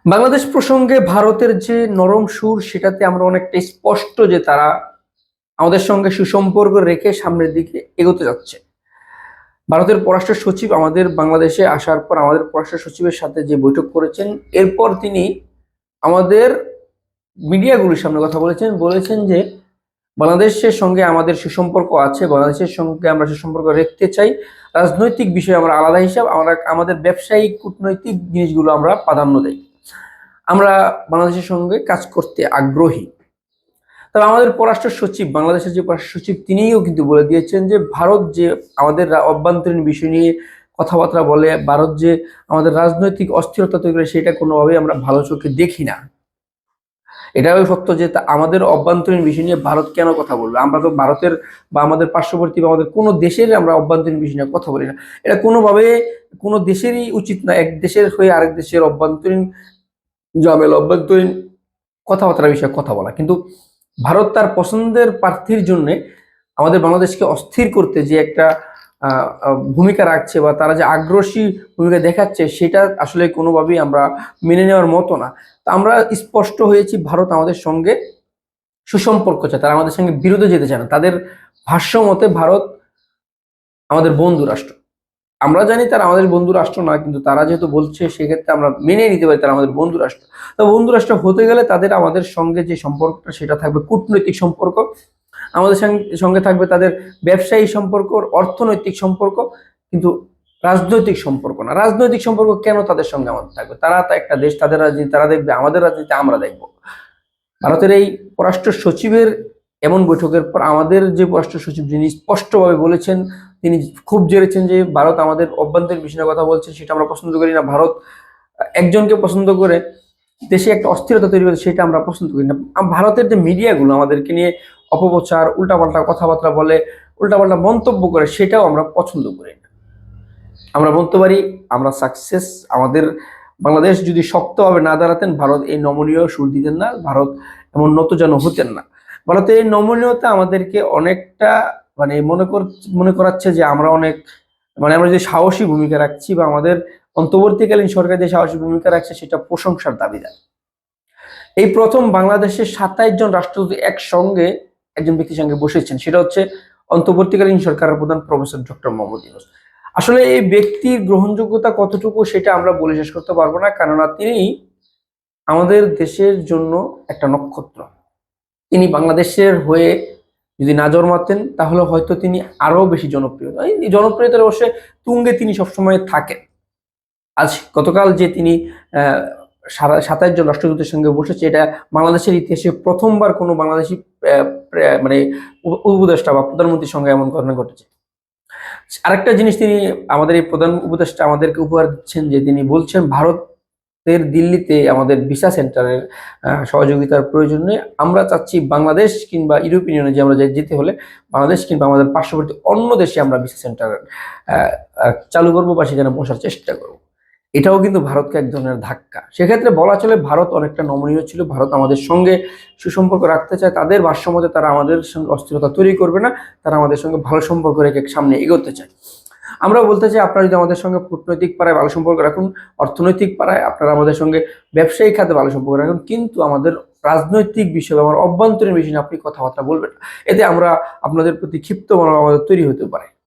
বাংলাদেশ প্রসঙ্গে ভারতের যে নরম সুর সেটাতে আমরা অনেকটা স্পষ্ট যে তারা আমাদের সঙ্গে সুসম্পর্ক রেখে সামনের দিকে এগোতে যাচ্ছে। ভারতের পররাষ্ট্র সচিব আমাদের বাংলাদেশে আসার পর আমাদের পররাষ্ট্র সচিবের সাথে যে বৈঠক করেছেন, এরপর তিনি আমাদের মিডিয়াগুলোর সামনে কথা বলেছেন যে বাংলাদেশের সঙ্গে আমাদের সুসম্পর্ক আছে, বাংলাদেশের সঙ্গে আমরা সুসম্পর্ক রাখতে চাই। রাজনৈতিক বিষয়ে আমরা আলাদা হিসাব, আমরা আমাদের ব্যবসায়িক কূটনৈতিক জিনিসগুলো আমরা প্রাধান্য দেই। আমরা বাংলাদেশের সঙ্গে কাজ করতে আগ্রহী। তবে আমাদের পররাষ্ট্র সচিব, বাংলাদেশের যে পররাষ্ট্র সচিব, তিনিও কিন্তু বলে দিয়েছেন যে ভারত যে আমাদের অভ্যন্তরীণ বিষয় নিয়ে কথাবার্তা বলে, ভারত যে আমাদের রাজনৈতিক অস্থিরতা তৈরি করে, সেটা কোনোভাবেই আমরা ভালো চোখে দেখি না। এটাও সত্য যে আমাদের অভ্যন্তরীণ বিষয় নিয়ে ভারত কেন কথা বলবে? আমরা তো ভারতের বা আমাদের পার্শ্ববর্তী বা আমাদের কোনো দেশের আমরা অভ্যন্তরীণ বিষয় নিয়ে কথা বলি না। এটা কোনোভাবে কোনো দেশেরই উচিত না এক দেশের হয়ে আরেক দেশের অভ্যন্তরীণ ঝামেলা, অভ্যন্তরীণ কথাবার্তার বিষয়ে কথা বলা। কিন্তু ভারত তার পছন্দের প্রার্থীর জন্য আমাদের বাংলাদেশকে অস্থির করতে যে একটা ভূমিকা রাখছে বা তারা যে আগ্রাসী ভূমিকা দেখাচ্ছে, সেটা আসলে কোনোভাবেই আমরা মেনে নেওয়ার মতো না। তো আমরা স্পষ্ট হয়েছি, ভারত আমাদের সঙ্গে সুসম্পর্ক চায়, তারা আমাদের সঙ্গে বিরোধে যেতে চায় না। তাদের ভাষ্য মতে ভারত আমাদের বন্ধু রাষ্ট্র। আমরা জানি তারা আমাদের বন্ধু রাষ্ট্র না, কিন্তু তারা যেহেতু বলছে সেক্ষেত্রে আমরা মেনে নিতে পারি তারা আমাদের বন্ধু রাষ্ট্র। তো বন্ধু রাষ্ট্র হতে গেলে তাদের আমাদের সঙ্গে যে সম্পর্কটা সেটা থাকবে কূটনৈতিক সম্পর্ক, আমাদের সঙ্গে থাকবে তাদের ব্যবসায়ী সম্পর্ক, অর্থনৈতিক সম্পর্ক, কিন্তু রাজনৈতিক সম্পর্ক না। রাজনৈতিক সম্পর্ক কেন তাদের সঙ্গে আমাদের থাকবে? তারা তো একটা দেশ, তাদের রাজনীতি তারা দেখবে, আমাদের রাজনীতি আমরা দেখবো। ভারতের এই পররাষ্ট্র সচিবের এমন বৈঠকের পর আমাদের যে পররাষ্ট্র সচিব, যিনি স্পষ্টভাবে বলেছেন, তিনি খুব জেরেছেন যে ভারত আমাদের অভ্যন্তরীণ বিষয়ে কথা বলছে, সেটা আমরা পছন্দ করি না। ভারত একজনকে পছন্দ করে দেশে একটা অস্থিরতা তৈরি করে, সেটা আমরা পছন্দ করি না। ভারতের যে মিডিয়াগুলো আমাদেরকে নিয়ে অপপ্রচার, উল্টাপাল্টা কথাবার্তা বলে, উল্টাপাল্টা মন্তব্য করে, সেটাও আমরা পছন্দ করি না। আমরা বলতে পারি আমরা সাকসেস, আমাদের বাংলাদেশ যদি শক্তভাবে না দাঁড়াতেন, ভারত এই নমনীয় সুর দিতেন না, ভারত এমন নতজানু হতেন না। ভারতের এই নমনীয়তা আমাদেরকে অনেকটা মনে করাচ্ছে যে আমরা অনেক আমরা যে সাহসী ভূমিকা রাখছি বা আমাদের অন্তর্বর্তীকালীন সরকার যে সাহসী ভূমিকা রাখছে, সেটা প্রশংসার দাবিদার। এই প্রথম বাংলাদেশের 27 জন রাষ্ট্রদূত একসঙ্গে একজন ব্যক্তির সঙ্গে বসেছেন, সেটা হচ্ছে অন্তর্বর্তীকালীন সরকারের প্রধান প্রফেসর ডক্টর মোহাম্মদ ইউনূস। আসলে এই ব্যক্তির গ্রহণযোগ্যতা কতটুকু সেটা আমরা বলে শেষ করতে পারবো না, কেননা তিনি আমাদের দেশের জন্য একটা নক্ষত্র। তিনি বাংলাদেশের হয়ে যদি না জন্মাতেন, তাহলে হয়তো তিনি আরো বেশি জনপ্রিয়, এই জনপ্রিয়তার অবশ্যই তুঙ্গে তিনি সবসময় থাকেন। আজ গতকাল যে তিনি 27 জন রাষ্ট্রদূতের সঙ্গে বসেছে, এটা বাংলাদেশের ইতিহাসে প্রথমবার কোনো বাংলাদেশি মানে উপদেষ্টা বা প্রধানমন্ত্রীর সঙ্গে এমন ঘটনা ঘটেছে। আরেকটা জিনিস তিনি আমাদের এই প্রধান উপদেষ্টা আমাদেরকে উপহার দিচ্ছেন, যে তিনি বলছেন ভারতের দিল্লিতে আমাদের ভিসা সেন্টারের সহযোগিতার প্রয়োজন নেই। আমরা চাচ্ছি বাংলাদেশ কিংবা ইউরোপিয়ান ইউনিয়নে যে আমরা যেতে হলে বাংলাদেশ কিংবা আমাদের পার্শ্ববর্তী অন্য দেশে আমরা ভিসা সেন্টার চালু করবো বা সেখানে বসার চেষ্টা করবো। এটাও কিন্তু ভারতকে এক ধরনের ধাক্কা। সেক্ষেত্রে বলা চলে ভারত অনেকটা নমনীয় ছিল, ভারত আমাদের সঙ্গে সুসম্পর্ক রাখতে চায়। তাদের ভাষ্যমতে তারা আমাদের সঙ্গে অস্থিরতা তৈরি করবে না, তারা আমাদের সঙ্গে ভালো সম্পর্ক রেখে সামনে এগোতে চায়। আমরাও বলতে চাই, আপনারা যদি আমাদের সঙ্গে কূটনৈতিক পাড়ায় ভালো সম্পর্ক রাখুন, অর্থনৈতিক পাড়ায় আপনারা আমাদের সঙ্গে ব্যবসায়িক খাতে ভালো সম্পর্ক রাখুন, কিন্তু আমাদের রাজনৈতিক বিষয় বা আমার অভ্যন্তরীণ বিষয় নিয়ে আপনি কথাবার্তা বলবেন না। এতে আমরা আপনাদের প্রতি ক্ষিপ্ত মনোভাব আমাদের তৈরি হতে পারে।